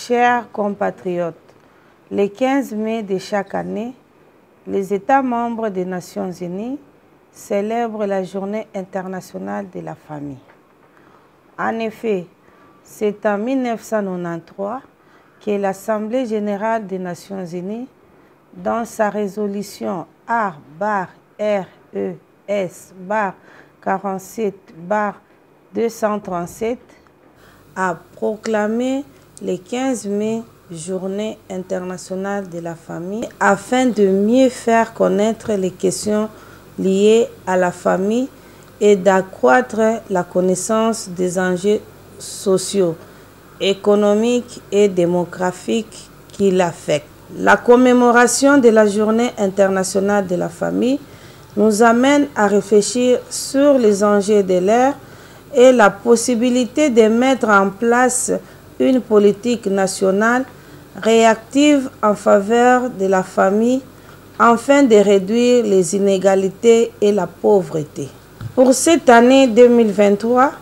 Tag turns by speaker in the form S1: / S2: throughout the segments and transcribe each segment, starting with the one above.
S1: Chers compatriotes, le 15 mai de chaque année, les États membres des Nations Unies célèbrent la Journée internationale de la famille. En effet, c'est en 1993 que l'Assemblée générale des Nations Unies, dans sa résolution R/RES/47/237, a proclamé le 15 mai Journée internationale de la famille afin de mieux faire connaître les questions liées à la famille et d'accroître la connaissance des enjeux sociaux, économiques et démographiques qui l'affectent. La commémoration de la Journée internationale de la famille nous amène à réfléchir sur les enjeux de l'ère et la possibilité de mettre en place une politique nationale réactive en faveur de la famille afin de réduire les inégalités et la pauvreté. Pour cette année 2023,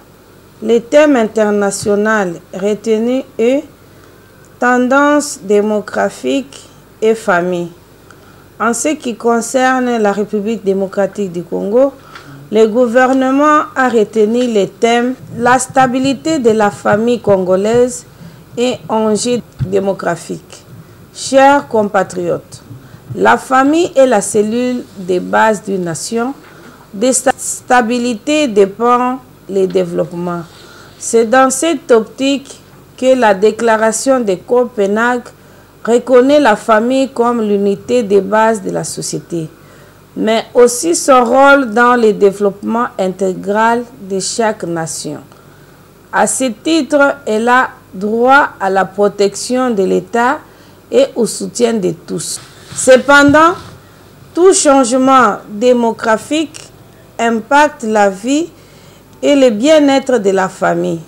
S1: le thème international retenu est Tendance démographique et famille. En ce qui concerne la République démocratique du Congo, le gouvernement a retenu le thème La stabilité de la famille congolaise et enjeux démographiques. Chers compatriotes, la famille est la cellule de base d'une nation. De sa stabilité dépend le développement. C'est dans cette optique que la déclaration de Copenhague reconnaît la famille comme l'unité de base de la société, mais aussi son rôle dans le développement intégral de chaque nation. À ce titre, elle a droit à la protection de l'État et au soutien de tous. Cependant, tout changement démographique impacte la vie et le bien-être de la famille.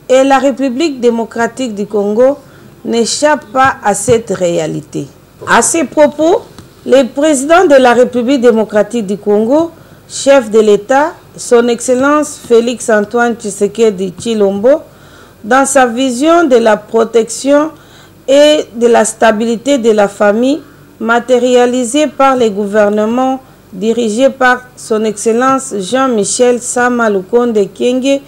S1: Et la République démocratique du Congo n'échappe pas à cette réalité. À ces propos, le président de la République démocratique du Congo, chef de l'État, son Excellence Félix Antoine Tshisekedi Tshilombo, dans sa vision de la protection et de la stabilité de la famille, matérialisée par les gouvernements dirigés par son Excellence Jean-Michel Sama Lukonde Kyenge,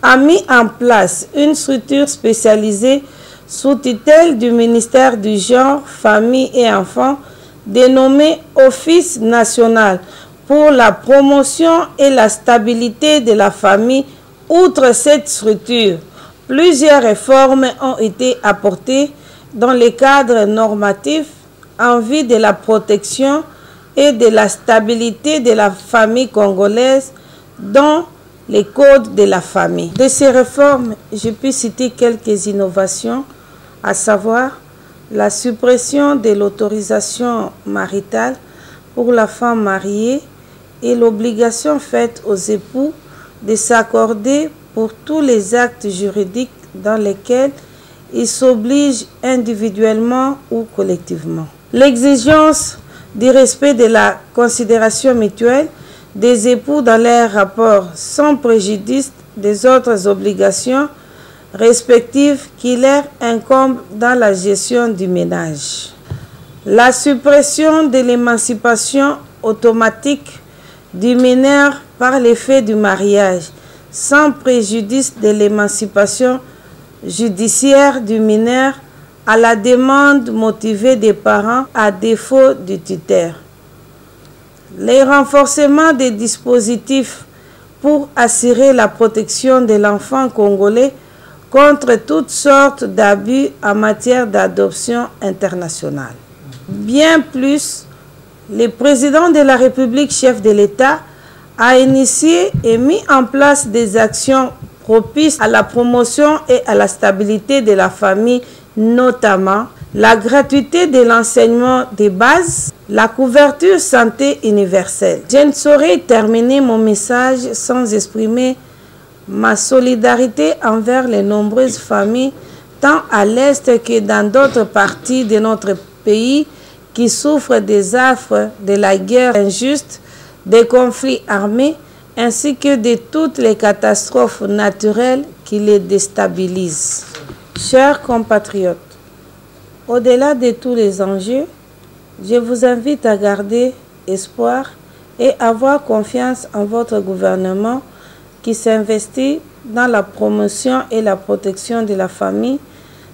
S1: a mis en place une structure spécialisée sous tutelle du ministère du Genre, Famille et Enfants, dénommée Office national pour la promotion et la stabilité de la famille. Outre cette structure, plusieurs réformes ont été apportées dans le cadre normatif en vue de la protection et de la stabilité de la famille congolaise, dont les codes de la famille. De ces réformes, je peux citer quelques innovations, à savoir la suppression de l'autorisation maritale pour la femme mariée et l'obligation faite aux époux de s'accorder pour tous les actes juridiques dans lesquels ils s'obligent individuellement ou collectivement. L'exigence du respect de la considération mutuelle des époux dans leurs rapports sans préjudice des autres obligations respectives qui leur incombent dans la gestion du ménage. La suppression de l'émancipation automatique du mineur par l'effet du mariage, sans préjudice de l'émancipation judiciaire du mineur à la demande motivée des parents à défaut du tuteur. Le renforcement des dispositifs pour assurer la protection de l'enfant congolais contre toutes sortes d'abus en matière d'adoption internationale. Bien plus, le président de la République, chef de l'État, a initié et mis en place des actions propices à la promotion et à la stabilité de la famille, notamment la gratuité de l'enseignement de base, la couverture santé universelle. Je ne saurais terminer mon message sans exprimer ma solidarité envers les nombreuses familles, tant à l'Est que dans d'autres parties de notre pays, qui souffrent des affres de la guerre injuste, des conflits armés, ainsi que de toutes les catastrophes naturelles qui les déstabilisent. Chers compatriotes, au-delà de tous les enjeux, je vous invite à garder espoir et avoir confiance en votre gouvernement qui s'investit dans la promotion et la protection de la famille,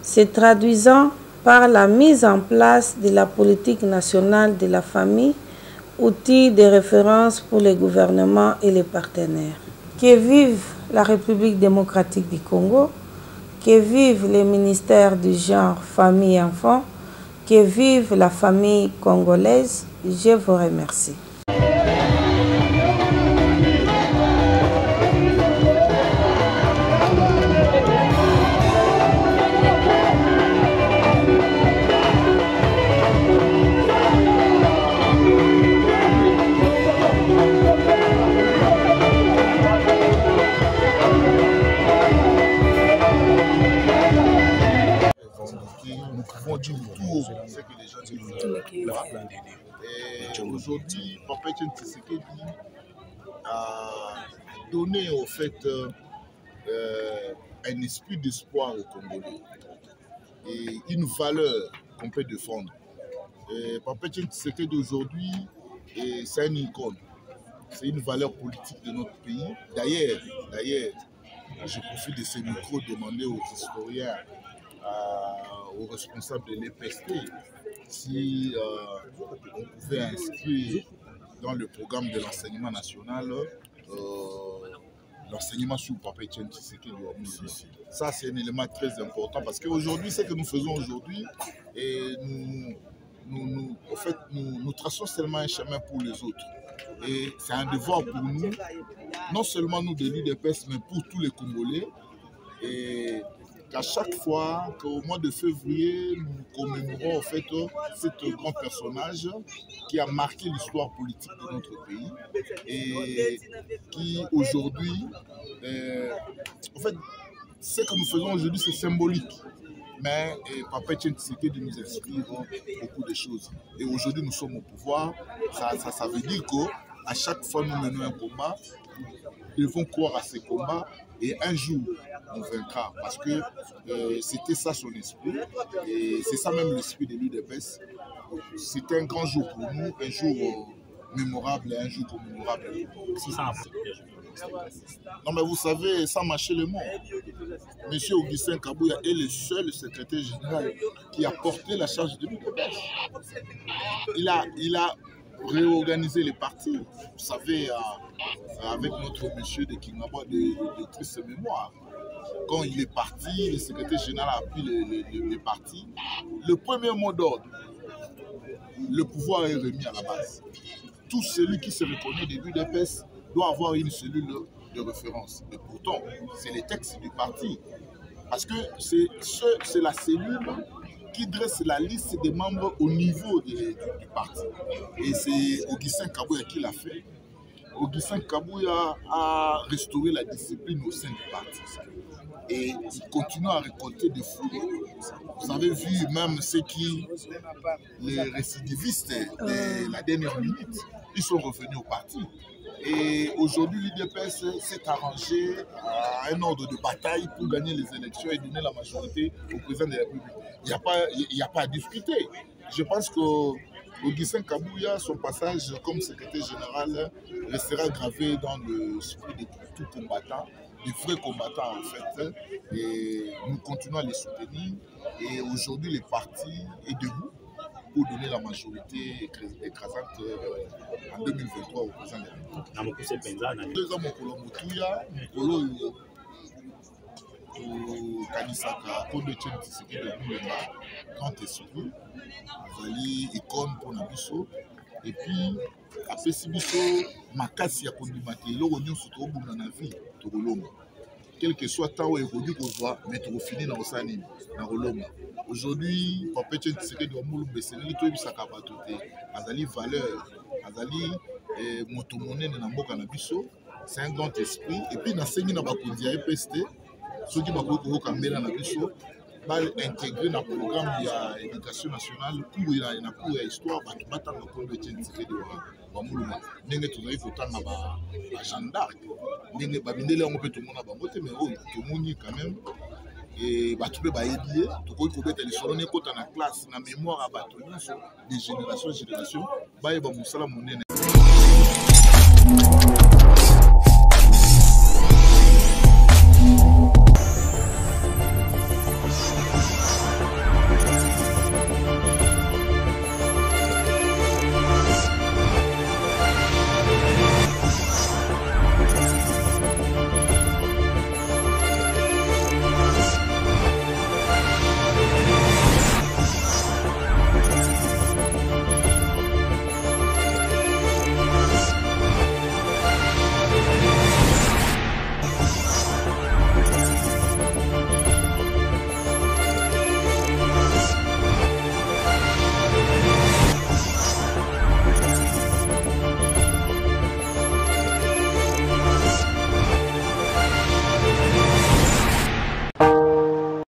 S1: se traduisant par la mise en place de la politique nationale de la famille, outil de référence pour les gouvernements et les partenaires. Que vive la République démocratique du Congo, que vive le ministère du genre, famille et enfants, que vive la famille congolaise. Je vous remercie.
S2: Nous pouvons dire tout ce que les gens disent là. Et aujourd'hui, Papa Etienne Tshisekedi a donné au fait un esprit d'espoir aux Congolais et une valeur qu'on peut défendre. Et Papa Etienne Tshisekedi aujourd'hui, c'est une icône, c'est une valeur politique de notre pays. D'ailleurs, je profite de ces micros demander aux historiens, aux responsables de l'EPST, si on pouvait inscrire dans le programme de l'enseignement national l'enseignement sur Papa Etienne Tshisekedi. Ça, c'est un élément très important parce qu'aujourd'hui, ce que nous faisons aujourd'hui, nous traçons seulement un chemin pour les autres. Et c'est un devoir pour nous, non seulement nous de l'UDPS, mais pour tous les Congolais. Et qu'à chaque fois qu'au mois de février, nous commémorons en fait cet grand personnage qui a marqué l'histoire politique de notre pays et qui aujourd'hui, en fait, ce que nous faisons aujourd'hui, c'est symbolique. Mais Papa Etienne Tshisekedi nous inspire beaucoup de choses. Et aujourd'hui, nous sommes au pouvoir. Ça veut dire qu'à chaque fois nous menons un combat, ils vont croire à ces combats et un jour, on vaincra. Parce que c'était ça son esprit. Et c'est ça même l'esprit de l'UDPS. C'était un grand jour pour nous, un jour mémorable et un jour commémorable. Non mais vous savez, sans mâcher le mot, M. Augustin Kabouya est le seul secrétaire général qui a porté la charge de l'UDPS. Il a réorganisé les partis. Vous savez, avec notre monsieur de Kingaba de triste mémoire, quand il est parti, le secrétaire général a pris les partis. Le premier mot d'ordre, le pouvoir est remis à la base. Tout celui qui se reconnaît de l'UDPS doit avoir une cellule de référence. Et pourtant, c'est les textes du parti. Parce que c'est la cellule qui dresse la liste des membres au niveau du parti. Et c'est Augustin Kabouya qui l'a fait. Augustin Kabouya a restauré la discipline au sein du parti. Et il continue à récolter des fruits. Vous avez vu même les récidivistes de la dernière minute, ils sont revenus au parti. Et aujourd'hui, l'UDPS s'est arrangé à un ordre de bataille pour gagner les élections et donner la majorité au président de la République. Il n'y a pas à discuter. Je pense qu'Augustin Kabouya, son passage comme secrétaire général restera gravé dans l'esprit de tout combattant, des vrais combattants en fait. Et nous continuons à les soutenir. Et aujourd'hui, le parti est debout pour donner la majorité écrasante en 2023 au président de la République. 2 ans, Mokolo Moutouya, Mokolo Kanisaka, Papa Etienne Tshisekedi de Boulemba, grand esprit, azali icône pour la biso. Et puis, apesi biso makasi ya kondima te eloko nyonso tokobunda na vie tokolonga. Quel que soit temps où évolue qu'on soit, mais tu finis dans le sani, dans le aujourd'hui, Papa Etienne Tshisekedi de Moulou Besséli, tout est capacité, azali valeur, azali motomoné na mboka na biso, c'est un grand esprit. Et puis, dans ce qui n'a pas conduit à EPST, ceux qui n'ont pas conduit à biso, intégrer dans le programme de l'éducation nationale, cours et la cours et l'histoire, qui battent dans le Papa Etienne Tshisekedi de Moulou. Nous avons autant de Jeanne d'Arc. Ndenge babindeli yango mpe tomona bango te mais oyo tomoni quand même et bato mpe bayebi ye tokoki kobeta lisolo nekota na classe na mémoire ya bato nyonso de génération bayeba mosala monene